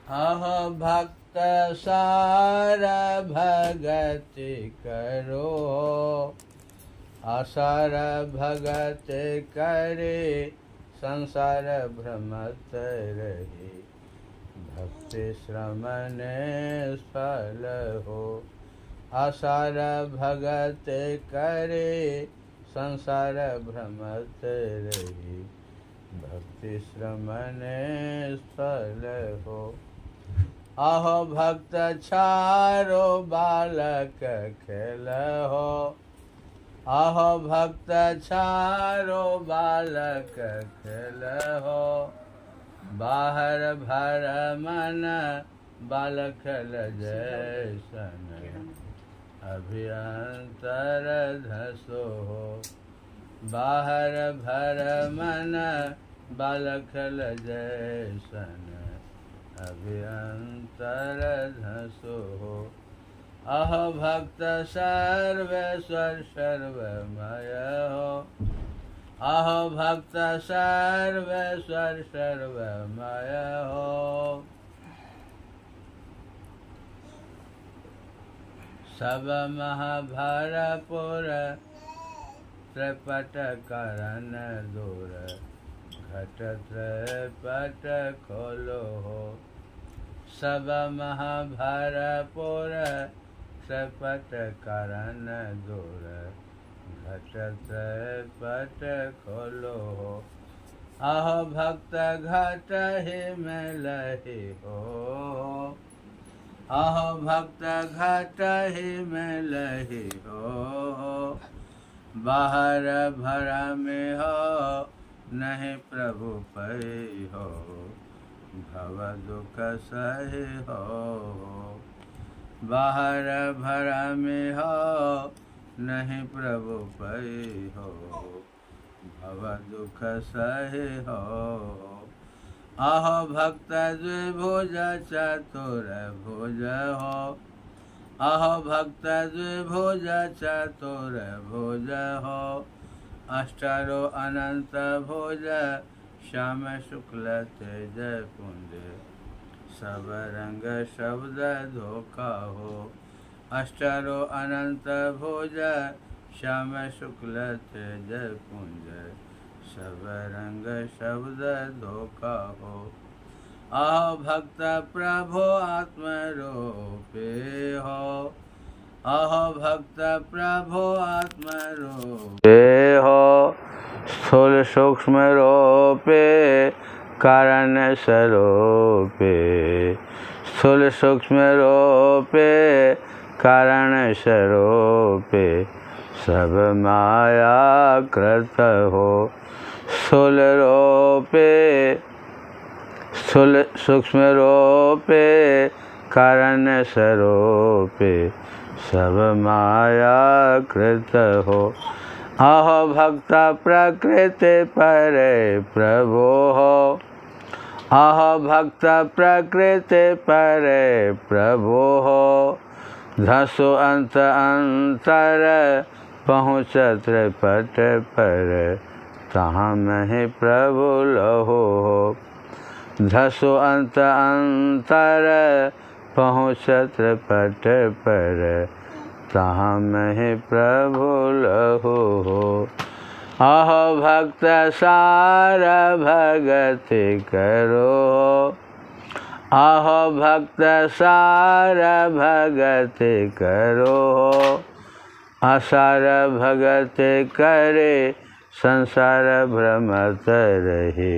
अहो भक्त सार भगति करो, असार भगत करे संसार भ्रमत रही। भक्ति श्रम निष्फल हो, असार भगत करे संसार भ्रमत रही। भक्ति श्रम निष्फल हो। अहो भक्त छारो बालक खेल हो, अहो भक्त छारो बालक खेल हो। बाहर भर मन बालक जैसन, अभ्यंतर धसो हो। बाहर भर मन बालक जैसन, अभ्यंतर धसो हो। अहो भक्त सर्वेश्वर सर्वमय हो, अहो भक्त सर्वेश्वर सर्वमय हो। सब महाभरपुर त्रिपट करन दूर, घट त्रिपट खोलो हो। सब महाभरपुर त्रिपट करन दूर, घट त्रिपट खोलो हो। अहो भक्त घट ही मिलहि हो, अहो भक्त घट ही मिलहि हो। बाहर भरा में हो, नहीं प्रभु पै हो। भव दुख सही हो, बाहर भरा में हो, नहीं प्रभु पै हो। भव दुख सही हो। अहो भक्त द्विभुज चतुर भुज हो, अहो भक्त द्विभुज चतुर भुज हो। अष्टारो अनंत भुज श्याम शुक्ल तेज पुंज, सब रंग शब्द धोखा हो। अष्टारो अनंत भुज श्याम शुक्ल तेज पुंज, सब रंग शब्द धोखा हो। अहो भक्त प्रभु आत्मरूपे हो, अहो भक्त प्रभु आत्मरूपे हो। स्थूल सूक्ष्म रूपे कारण स्वरूपे, स्थूल सूक्ष्म रूपे कारण स्वरूपे, सब माया कृत हो। स्थूल रूपे स्थूल सूक्ष्म रूपे कारण स्वरूपे, सब माया कृत हो। अहो भक्त प्रकृति परे प्रभु हो, अहो भक्त प्रकृति परे प्रभु हो। धसो अंत अंतर पहुँच त्रिपट पर, तहाँ महि प्रभु लहो हो। धसो अंत अंतर पहुँच त्रिपट पर, तहाँ महि प्रभु लहो हो। अहो भक्त सार भगति करो, अहो भक्त सार भगति करो। असार भगति करे संसार भ्रमत रही।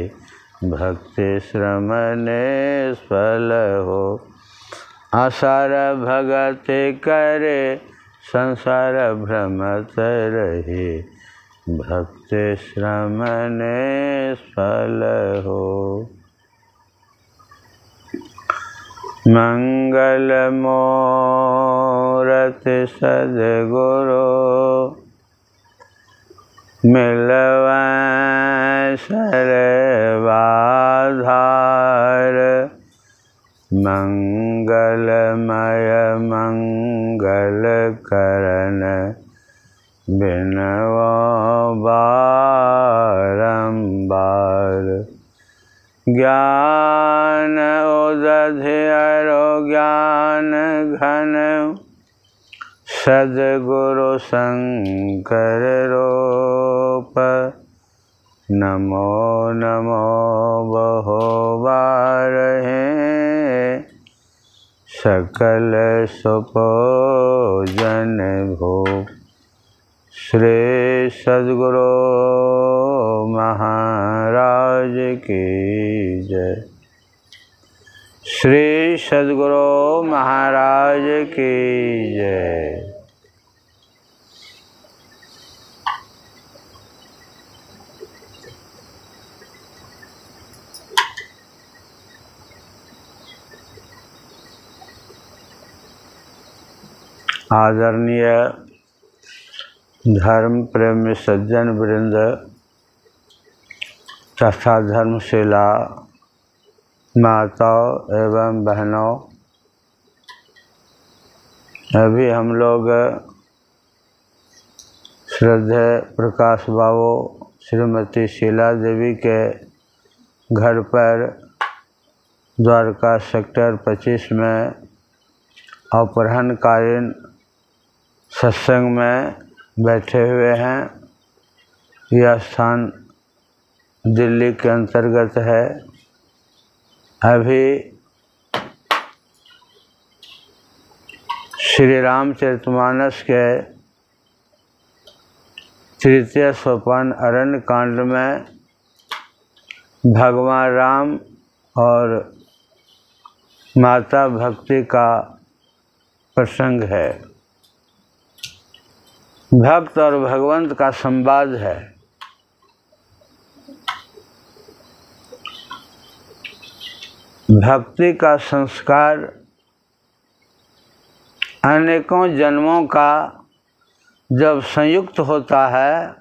भक्ति श्रम निष्फल हो, असार भगति करे संसार भ्रमत रही। भक्ति श्रम निष्फल हो। मंगल मूरति सद्गुरु, मिलवै सर्वाधार। मंगलमय मंगल करन, बिनवो बारंबार। ज्ञान उदधिरो ज्ञान घन सद्गुरु शंकर रूप नमो नमो बहुबार सकल सुपूजन भूप। श्री सद्गुरु महाराज की जय। श्री सद्गुरु महाराज की जय। आदरणीय धर्म प्रेमी सज्जन वृंद तथा धर्मशिला माताओं एवं बहनों, अभी हम लोग श्रद्धेय प्रकाश बाबू श्रीमती शीला देवी के घर पर द्वारका सेक्टर 25 में अपराह्नकालीन सत्संग में बैठे हुए हैं। यह स्थान दिल्ली के अंतर्गत है। अभी श्री रामचरितमानस के तृतीय सोपान अरण्य कांड में भगवान राम और माता भक्ति का प्रसंग है। भक्त और भगवंत का संवाद है। भक्ति का संस्कार अनेकों जन्मों का जब संयुक्त होता है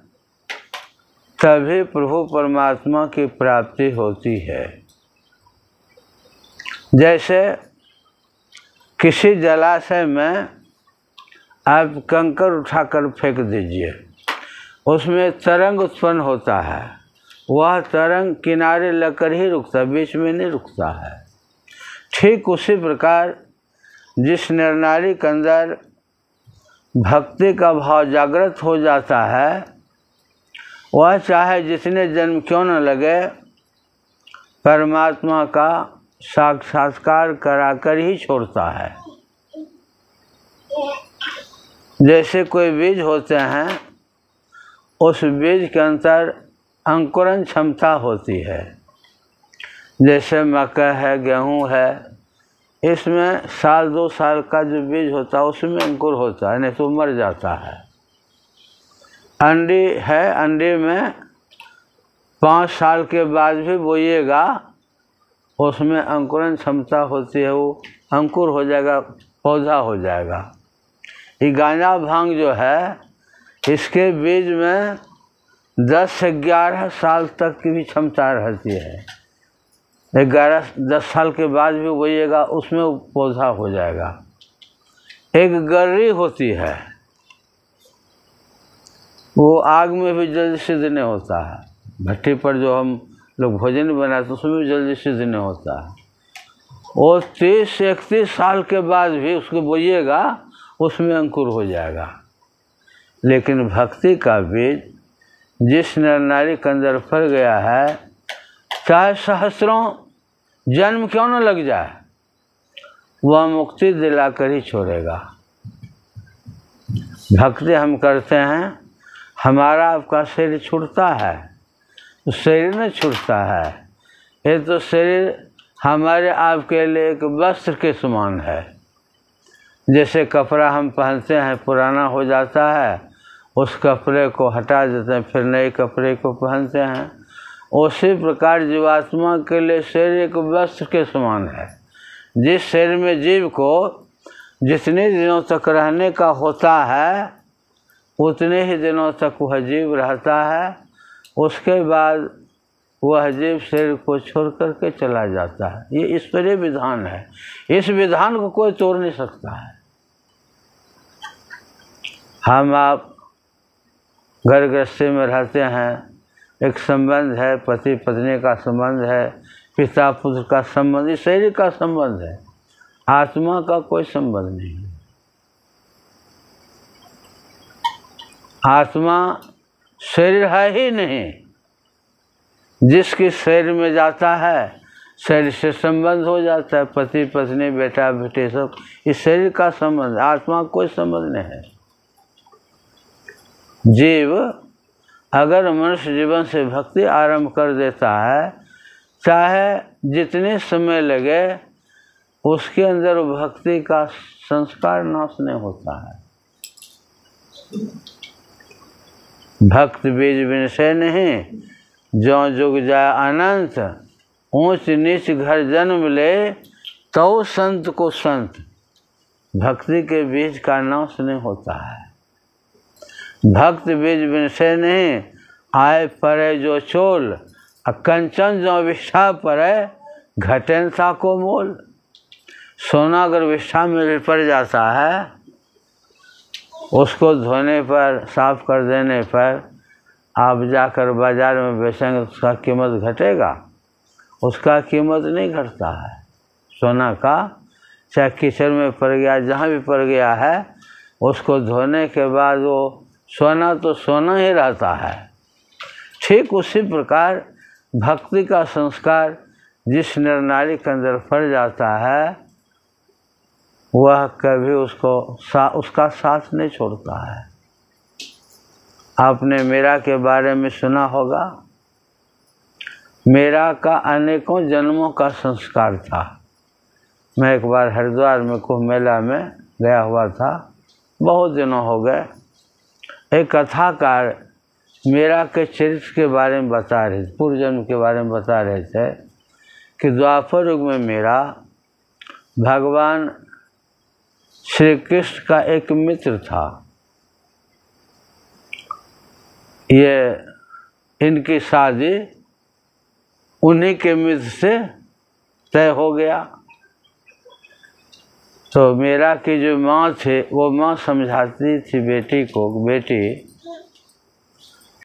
तभी प्रभु परमात्मा की प्राप्ति होती है। जैसे किसी जलाशय में आप कंकर उठाकर फेंक दीजिए, उसमें तरंग उत्पन्न होता है। वह तरंग किनारे लगकर ही रुकता है, बीच में नहीं रुकता है। ठीक उसी प्रकार जिस नरनारी के अंदर भक्ति का भाव जागृत हो जाता है, वह चाहे जितने जन्म क्यों न लगे, परमात्मा का साक्षात्कार कराकर ही छोड़ता है। जैसे कोई बीज होते हैं, उस बीज के अंदर अंकुरण क्षमता होती है। जैसे मक्का है, गेहूं है, इसमें साल 2 साल का जो बीज होता है उसमें अंकुर होता है, नहीं तो मर जाता है। अंडी है, अंडे में 5 साल के बाद भी बोइएगा, उसमें अंकुरण क्षमता होती है, वो अंकुर हो जाएगा, पौधा हो जाएगा। ये गांजा भांग जो है, इसके बीज में 10 से 11 साल तक की भी क्षमता रहती है। 10 साल के बाद भी बोइएगा, उसमें पौधा हो जाएगा। एक गर्री होती है, वो आग में भी जल्दी सिद्ध नहीं होता है। भट्टी पर जो हम लोग भोजन बनाते उसमें भी जल्दी सिद्ध नहीं होता है। वो 30 से 31 साल के बाद भी उसको बोइएगा, उसमें अंकुर हो जाएगा। लेकिन भक्ति का बीज जिस नर नारी के अंदर फल गया है, चाहे सहस्रों जन्म क्यों न लग जाए, वह मुक्ति दिलाकर ही छोड़ेगा। भक्ति हम करते हैं, हमारा आपका शरीर छूटता है, तो शरीर न छूटता है। ये तो शरीर हमारे आपके लिए एक वस्त्र के समान है। जैसे कपड़ा हम पहनते हैं, पुराना हो जाता है, उस कपड़े को हटा देते हैं, फिर नए कपड़े को पहनते हैं। उसी प्रकार जीवात्मा के लिए शरीर एक वस्त्र के समान है। जिस शरीर में जीव को जितने दिनों तक रहने का होता है, उतने ही दिनों तक वह जीव रहता है। उसके बाद वह जीव शरीर को छोड़ करके चला जाता है। ये ईश्वरीय विधान है। इस विधान को कोई तोड़ नहीं सकता है। हम आप घर गृहस्थी में रहते हैं, एक संबंध है, पति पत्नी का संबंध है, पिता पुत्र का संबंध, इस शरीर का संबंध है, आत्मा का कोई संबंध नहीं है। आत्मा शरीर है ही नहीं। जिसके शरीर में जाता है शरीर से संबंध हो जाता है, पति पत्नी बेटा बेटे सब, इस शरीर का संबंध, आत्मा कोई संबंध नहीं है। जीव अगर मनुष्य जीवन से भक्ति आरंभ कर देता है, चाहे जितने समय लगे, उसके अंदर भक्ति का संस्कार नाश नहीं होता है। भक्त बीज विनशे नहीं, जो जुग जाए अनंत, ऊंच नीच घर जन्म ले, तो संत को संत। भक्ति के बीज का नाश नहीं होता है। भक्त बीज विनशे नहीं, आए परे जो चोल, कंचन जो विष्ठा परे, घटेन सा को मोल। सोना अगर विष्ठा में पड़ जाता है, उसको धोने पर, साफ कर देने पर आप जाकर बाज़ार में बेचेंगे, उसका कीमत घटेगा? उसका कीमत नहीं घटता है। सोना का चाहे कीचड़ में पड़ गया, जहाँ भी पड़ गया है, उसको धोने के बाद वो सोना तो सोना ही रहता है। ठीक उसी प्रकार भक्ति का संस्कार जिस नर नारी के अंदर पड़ जाता है, वह कभी उसका साथ नहीं छोड़ता है। आपने मीरा के बारे में सुना होगा। मीरा का अनेकों जन्मों का संस्कार था। मैं एक बार हरिद्वार में कुंभ मेला में गया हुआ था, बहुत दिनों हो गए। एक कथाकार मीरा के चरित्र के बारे में बता रहे थे, पूर्व जन्म के बारे में बता रहे थे कि द्वापर युग में मीरा भगवान श्री कृष्ण का एक मित्र था। ये इनकी शादी उन्हीं के मित्र से तय हो गया। तो मीरा की जो माँ थी, वो माँ समझाती थी बेटी को, बेटी